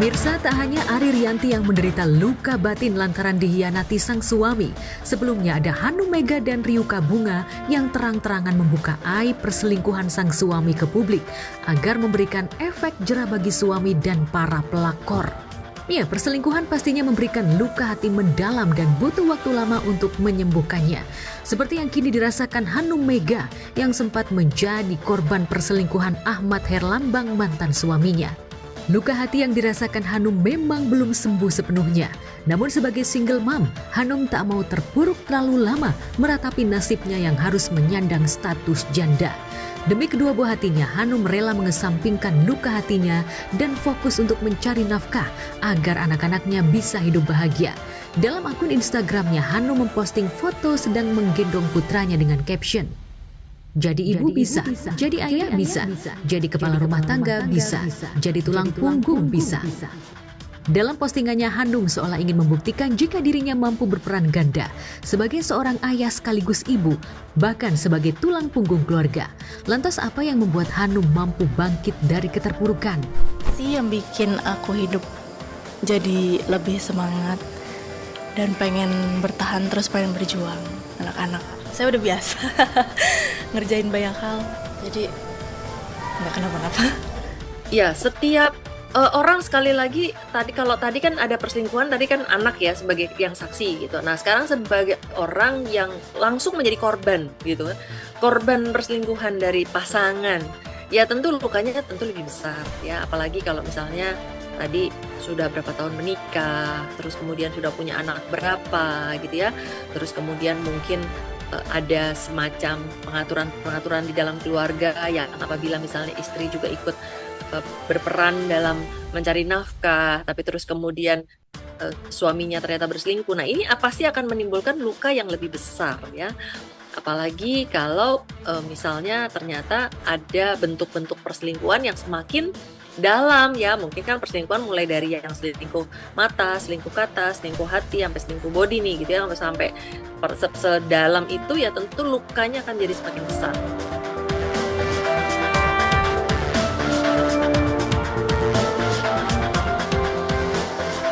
Pemirsa, tak hanya Ari Rianti yang menderita luka batin lantaran dikhianati sang suami. Sebelumnya ada Hanum Mega dan Ryuka Bunga yang terang-terangan membuka aib perselingkuhan sang suami ke publik agar memberikan efek jera bagi suami dan para pelakor. Ya, perselingkuhan pastinya memberikan luka hati mendalam dan butuh waktu lama untuk menyembuhkannya. Seperti yang kini dirasakan Hanum Mega yang sempat menjadi korban perselingkuhan Ahmad Herlambang mantan suaminya. Luka hati yang dirasakan Hanum memang belum sembuh sepenuhnya. Namun sebagai single mom, Hanum tak mau terpuruk terlalu lama meratapi nasibnya yang harus menyandang status janda. Demi kedua buah hatinya, Hanum rela mengesampingkan luka hatinya dan fokus untuk mencari nafkah agar anak-anaknya bisa hidup bahagia. Dalam akun Instagramnya, Hanum memposting foto sedang menggendong putranya dengan caption, "Jadi ibu bisa, jadi ayah bisa, jadi kepala rumah tangga bisa, jadi tulang punggung bisa." Dalam postingannya, Hanum seolah ingin membuktikan jika dirinya mampu berperan ganda sebagai seorang ayah sekaligus ibu, bahkan sebagai tulang punggung keluarga. Lantas apa yang membuat Hanum mampu bangkit dari keterpurukan? Sih yang bikin aku hidup jadi lebih semangat dan pengen bertahan terus, pengen berjuang. Anak-anak, saya udah biasa ngerjain banyak hal, jadi nggak kenapa-napa. Ya, setiap orang, sekali lagi, kalau tadi kan ada perselingkuhan, tadi kan anak ya sebagai yang saksi gitu. Nah, sekarang sebagai orang yang langsung menjadi korban gitu kan. Korban perselingkuhan dari pasangan. Ya tentu lukanya tentu lebih besar ya, apalagi kalau misalnya tadi sudah berapa tahun menikah, terus kemudian sudah punya anak berapa gitu ya. Terus kemudian mungkin ada semacam pengaturan di dalam keluarga yang apabila misalnya istri juga ikut berperan dalam mencari nafkah, tapi terus kemudian suaminya ternyata berselingkuh. Nah, ini pasti akan menimbulkan luka yang lebih besar ya. Apalagi kalau misalnya ternyata ada bentuk-bentuk perselingkuhan yang semakin dalam ya. Mungkin kan perselingkuhan mulai dari yang selingkuh mata, selingkuh kata, selingkuh hati, sampai selingkuh body nih gitu ya, sampai sedalam itu ya, tentu lukanya akan jadi semakin besar.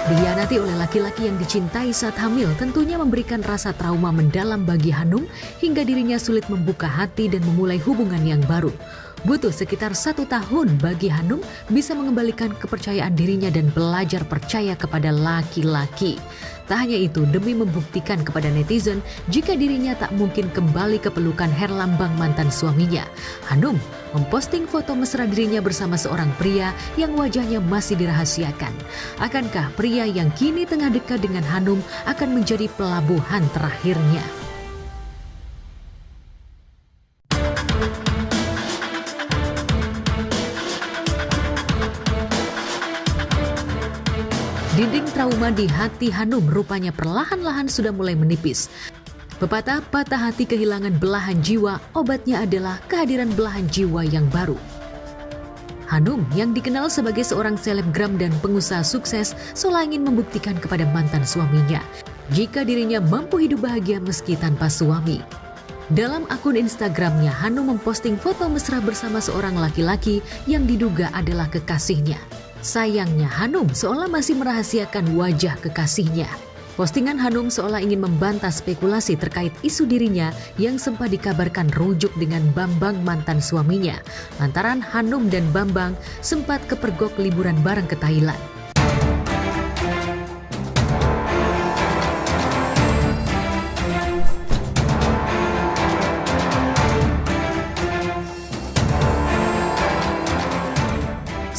Dikhianati oleh laki-laki yang dicintai saat hamil tentunya memberikan rasa trauma mendalam bagi Hanum hingga dirinya sulit membuka hati dan memulai hubungan yang baru. Butuh sekitar 1 tahun bagi Hanum bisa mengembalikan kepercayaan dirinya dan belajar percaya kepada laki-laki. Tak hanya itu, demi membuktikan kepada netizen jika dirinya tak mungkin kembali ke pelukan Herlambang mantan suaminya, Hanum memposting foto mesra dirinya bersama seorang pria yang wajahnya masih dirahasiakan. Akankah pria yang kini tengah dekat dengan Hanum akan menjadi pelabuhan terakhirnya? Dinding trauma di hati Hanum rupanya perlahan-lahan sudah mulai menipis. Pepatah patah hati kehilangan belahan jiwa, obatnya adalah kehadiran belahan jiwa yang baru. Hanum yang dikenal sebagai seorang selebgram dan pengusaha sukses seolah ingin membuktikan kepada mantan suaminya jika dirinya mampu hidup bahagia meski tanpa suami. Dalam akun Instagramnya, Hanum memposting foto mesra bersama seorang laki-laki yang diduga adalah kekasihnya. Sayangnya, Hanum seolah masih merahasiakan wajah kekasihnya. Postingan Hanum seolah ingin membantah spekulasi terkait isu dirinya yang sempat dikabarkan rujuk dengan Bambang mantan suaminya. Lantaran Hanum dan Bambang sempat kepergok liburan bareng ke Thailand.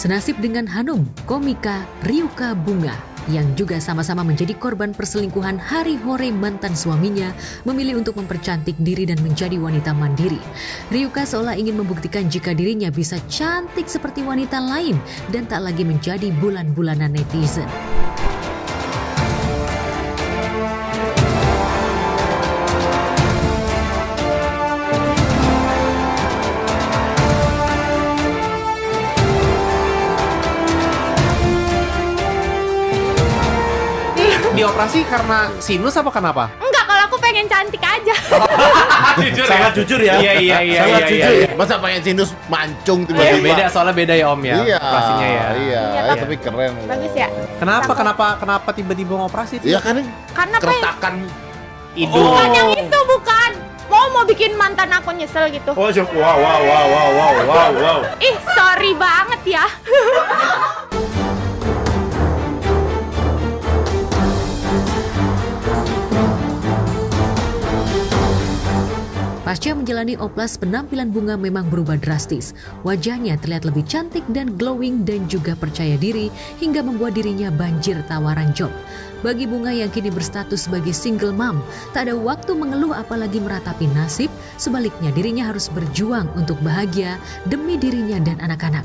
Senasib dengan Hanum, komika Ryuka Bunga yang juga sama-sama menjadi korban perselingkuhan Hari Hore mantan suaminya, memilih untuk mempercantik diri dan menjadi wanita mandiri. Ryuka seolah ingin membuktikan jika dirinya bisa cantik seperti wanita lain dan tak lagi menjadi bulan-bulanan netizen. Dioperasi karena sinus apa kenapa? Enggak, kalau aku pengen cantik aja. Jujur Sangat ya? jujur ya. Iya. Sangat jujur. iya. Masa pengen sinus mancung Iya, tiba-tiba? beda soalnya beda ya Om ya. Iya, Operasinya ya. Iya, Iya, tapi keren loh. Bagus ya? Kenapa tiba-tiba ngoperasi? Iya kan Karena keretakan Hidung. bukan yang itu, bukan. Mau bikin mantan aku nyesel gitu. Oh, wow. Ih, sorry banget ya. Pasca menjalani oplas, penampilan Bunga memang berubah drastis. Wajahnya terlihat lebih cantik dan glowing dan juga percaya diri hingga membuat dirinya banjir tawaran job. Bagi Bunga yang kini berstatus sebagai single mom, tak ada waktu mengeluh apalagi meratapi nasib. Sebaliknya dirinya harus berjuang untuk bahagia demi dirinya dan anak-anak.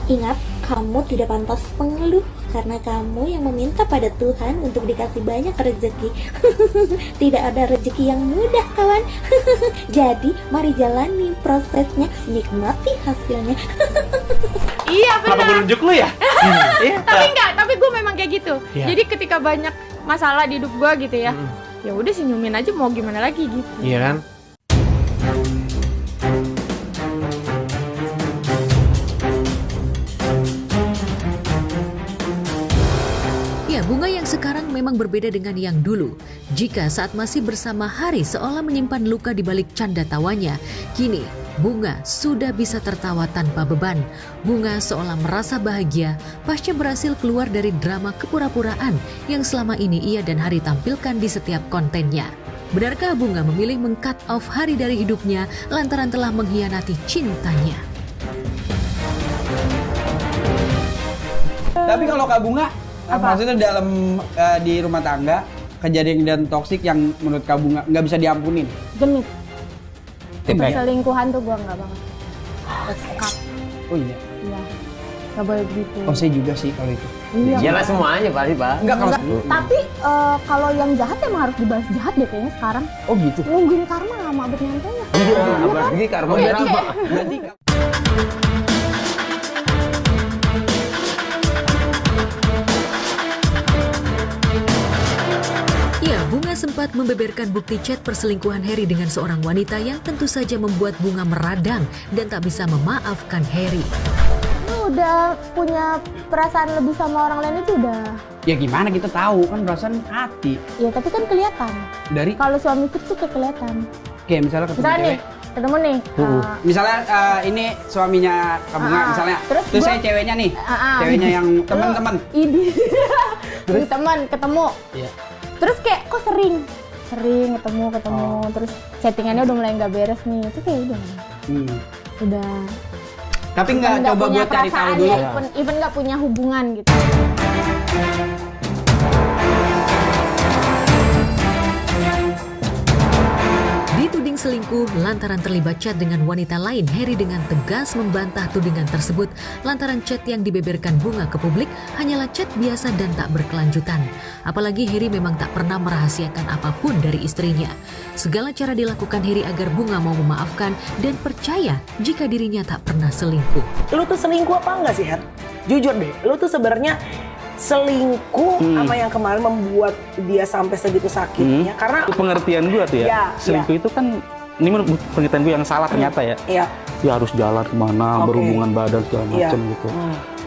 Ingat, kamu tidak pantas mengeluh karena kamu yang meminta pada Tuhan untuk dikasih banyak rezeki. Tidak ada rezeki yang mudah, kawan. Jadi, mari jalani prosesnya, nikmati hasilnya. Iya, Kenapa gue benar. nunjuk lu ya? Iya. Tapi gue memang kayak gitu. Iya. Jadi ketika banyak masalah di hidup gue gitu ya, ya udah senyumin aja, mau gimana lagi gitu. Iya kan? Ya, Bunga yang sekarang memang berbeda dengan yang dulu. Jika saat masih bersama Hari seolah menyimpan luka di balik canda tawanya, kini Bunga sudah bisa tertawa tanpa beban. Bunga seolah merasa bahagia pasca berhasil keluar dari drama kepura-puraan yang selama ini ia dan Hari tampilkan di setiap kontennya. Benarkah Bunga memilih meng-cut off Hari dari hidupnya lantaran telah mengkhianati cintanya? Tapi kalau Kak Bunga, maksudnya dalam di rumah tangga kejadian dan toksik yang menurut Kak Bunga nggak bisa diampunin. Genit. Tibet. Selingkuhan tuh gue nggak banget. Cut. Oh iya. Iya. Nggak boleh begitu. Oh saya juga sih kalau itu. Iya. Iyalah semuanya pasti Pak. Enggak kalau Tapi kalau yang jahat emang harus dibalas jahat deh kayaknya sekarang. oh gitu. Nungguin karma lama abad nyantainya. Apalagi karma Oh, berarti drama. berarti Ya, Bunga sempat membeberkan bukti chat perselingkuhan Harry dengan seorang wanita yang tentu saja membuat Bunga meradang dan tak bisa memaafkan Harry. Udah punya perasaan lebih sama orang lain itu udah. ya gimana kita tahu kan perasaan hati Ya tapi kan kelihatan. dari Kalau suami istri tuh kayak kelihatan. kayak misalnya ketemu Misalnya nih, cewek. ketemu nih. Misalnya ini suaminya Kak Bunga misalnya. terus Terus gua- saya ceweknya nih. Ceweknya yang teman-teman. Ini. Jadi teman ketemu. Iya. Terus kayak kok sering ketemu terus chattingannya udah mulai nggak beres nih, itu kayak udah Tapi nggak coba punya buat cari tahu perasaan dulu. ya, even nggak punya hubungan gitu. Dituding selingkuh lantaran terlibat chat dengan wanita lain, Harry dengan tegas membantah tudingan tersebut lantaran chat yang dibeberkan Bunga ke publik hanyalah chat biasa dan tak berkelanjutan. Apalagi Harry memang tak pernah merahasiakan apapun dari istrinya. Segala cara dilakukan Harry agar Bunga mau memaafkan dan percaya jika dirinya tak pernah selingkuh. Lu tuh selingkuh apa enggak sih, Hat? Jujur deh, lu tuh sebenarnya selingkuh sama yang kemarin membuat dia sampai segitu sakitnya karena pengertian gue tuh ya, Ya, selingkuh itu kan ini menurut pengertian gue yang salah ternyata ya. ya Dia harus jalan kemana, Oke. berhubungan badan segala Iya. macam gitu.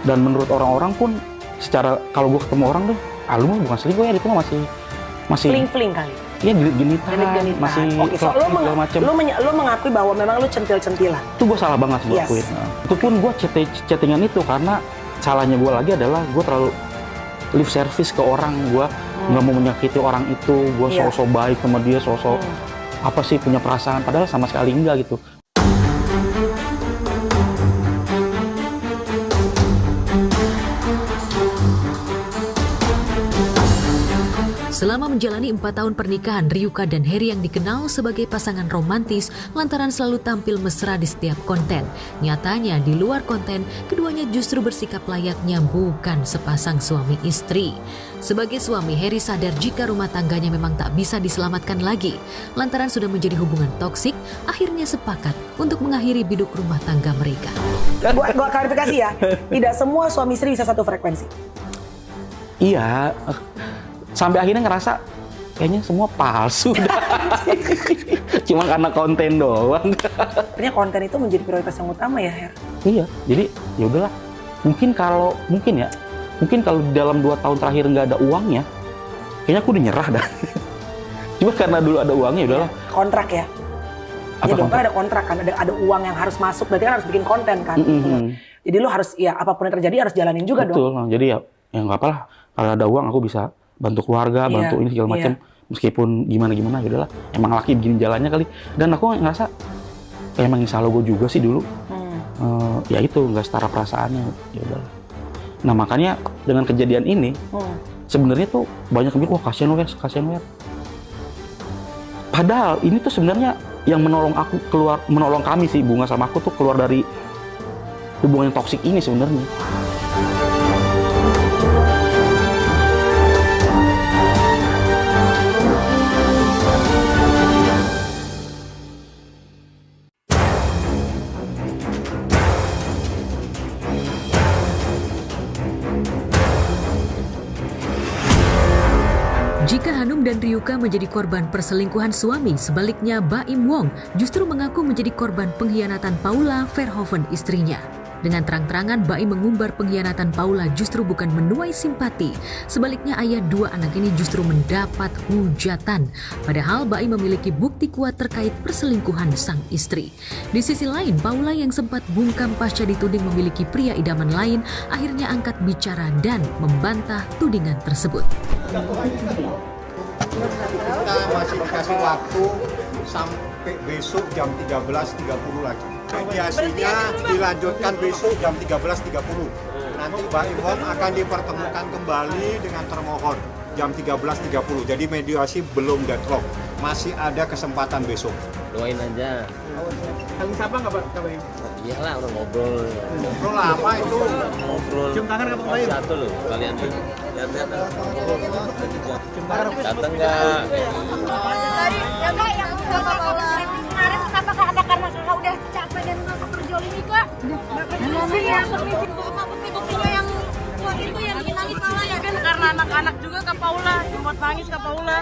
Dan menurut orang-orang pun secara kalau gue ketemu orang tuh, lu mah bukan selingkuh ya, itu mah masih fling-fling kali. ya genitan, Genit-genitan. masih Oke, so segala macam. lu mengakui bahwa memang lu centil-centilan. Itu gue salah banget sih gue Yes. akuin. Nah, itu pun gue chattingan itu karena salahnya gue lagi adalah gue terlalu lip service ke orang, gue nggak mau menyakiti orang itu, gue Iya. sosok baik sama dia, sosok apa sih punya perasaan, padahal sama sekali enggak gitu. Selama menjalani 4 tahun pernikahan, Ryuka dan Harry yang dikenal sebagai pasangan romantis lantaran selalu tampil mesra di setiap konten. Nyatanya di luar konten, keduanya justru bersikap layaknya bukan sepasang suami istri. Sebagai suami, Harry sadar jika rumah tangganya memang tak bisa diselamatkan lagi. Lantaran sudah menjadi hubungan toksik, akhirnya sepakat untuk mengakhiri biduk rumah tangga mereka. Gua klarifikasi ya, tidak semua suami istri bisa satu frekuensi. Iya, sampai akhirnya ngerasa kayaknya semua palsu. Cuma karena konten doang. Artinya konten itu menjadi prioritas yang utama ya, Her? Iya, jadi ya udahlah. Mungkin kalau dalam 2 tahun terakhir nggak ada uangnya, kayaknya aku udah nyerah dah. Cuma karena dulu ada uangnya, udahlah. Kontrak ya? Apa Ya dong, kontrak? kan ada kontrak kan, ada uang yang harus masuk, berarti kan harus bikin konten kan. Jadi lu harus, ya apapun yang terjadi harus jalanin juga dong. Betul, jadi ya nggak apa lah. Kalau ada uang aku bisa bantu keluarga, bantu ini segala macam. Meskipun gimana-gimana, ya udahlah. Emang laki begini jalannya kali. Dan aku ngerasa, emang insya Allah gue juga sih dulu. Ya itu, nggak setara perasaannya, ya udahlah. Nah makanya dengan kejadian ini, sebenarnya tuh banyak yang bilang, wah kasihan Wer. Padahal ini tuh sebenarnya yang menolong kami sih, Bunga sama aku tuh keluar dari hubungan yang toksik ini sebenarnya. Jika Hanum dan Ryuka menjadi korban perselingkuhan suami, sebaliknya Baim Wong justru mengaku menjadi korban pengkhianatan Paula Verhoeven istrinya. Dengan terang-terangan Baim mengumbar pengkhianatan Paula justru bukan menuai simpati. Sebaliknya ayah 2 anak ini justru mendapat hujatan. Padahal Baim memiliki bukti kuat terkait perselingkuhan sang istri. Di sisi lain, Paula yang sempat bungkam pasca dituding memiliki pria idaman lain, akhirnya angkat bicara dan membantah tudingan tersebut. Kita masih dikasih waktu sampai besok jam 13.30 lagi. Mediasinya dilanjutkan besok jam 13.30. Nanti Baim Wong akan dipertemukan kembali dengan termohon jam 13.30. Jadi mediasi belum deadlock. Masih ada kesempatan besok. Doain aja. Saling sapa nggak Pak Baim? Iyalah, udah ngobrol. Ngobrol apa itu? Ngobrol. Cium tangan nggak Pak Baim? Satu loh, kalian tuh. Lihat-lihat. Cium tangan. Datang nggak? Kemarin kenapa Kak? Ada karena Kakak udah capek dan merasa terzolimi Kak? Permisi ya, permisi. Bukti-buktinya yang itu yang bikin nangis Paula ya kan? Karena anak-anak juga Kak Paula, yang buat nangis Kak Paula.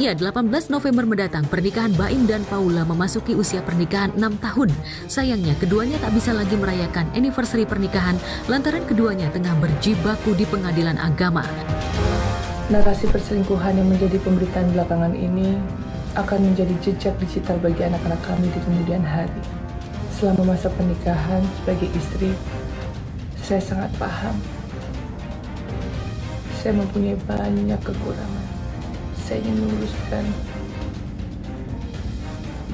Ya, 18 November mendatang, pernikahan Baim dan Paula memasuki usia pernikahan 6 tahun. Sayangnya, keduanya tak bisa lagi merayakan anniversary pernikahan lantaran keduanya tengah berjibaku di pengadilan agama. Narasi perselingkuhan yang menjadi pemberitaan belakangan ini akan menjadi jejak digital bagi anak-anak kami di kemudian hari. Selama masa pernikahan sebagai istri, saya sangat paham. Saya mempunyai banyak kekurangan. Saya ingin meluruskan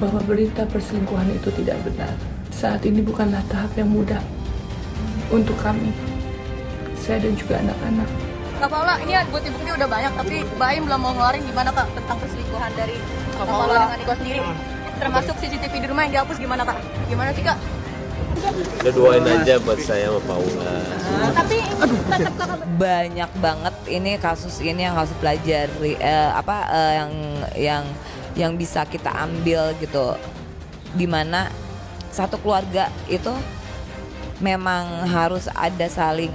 bahwa berita perselingkuhan itu tidak benar. Saat ini bukanlah tahap yang mudah untuk kami, saya dan juga anak-anak. Kak Paula, ini bukti-bukti udah banyak, tapi Baim belum mau ngeluarin gimana Kak tentang perselingkuhan dari Kak Paula dengan Iko sendiri. Termasuk CCTV di rumah yang dihapus gimana Kak? Gimana sih Kak? Udah doain aja buat saya sama Paula. Tapi tetap Kakak Banyak banget ini kasus ini yang harus pelajari yang bisa kita ambil gitu, dimana satu keluarga itu memang harus ada saling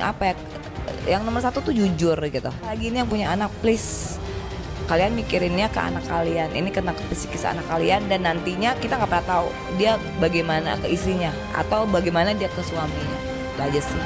yang nomor 1 tuh jujur gitu. Lagi ini yang punya anak, please kalian mikirinnya ke anak kalian, ini kena ke psikis anak kalian, dan nantinya kita nggak pernah tahu dia bagaimana ke istrinya atau bagaimana dia ke suaminya. Itu aja sih.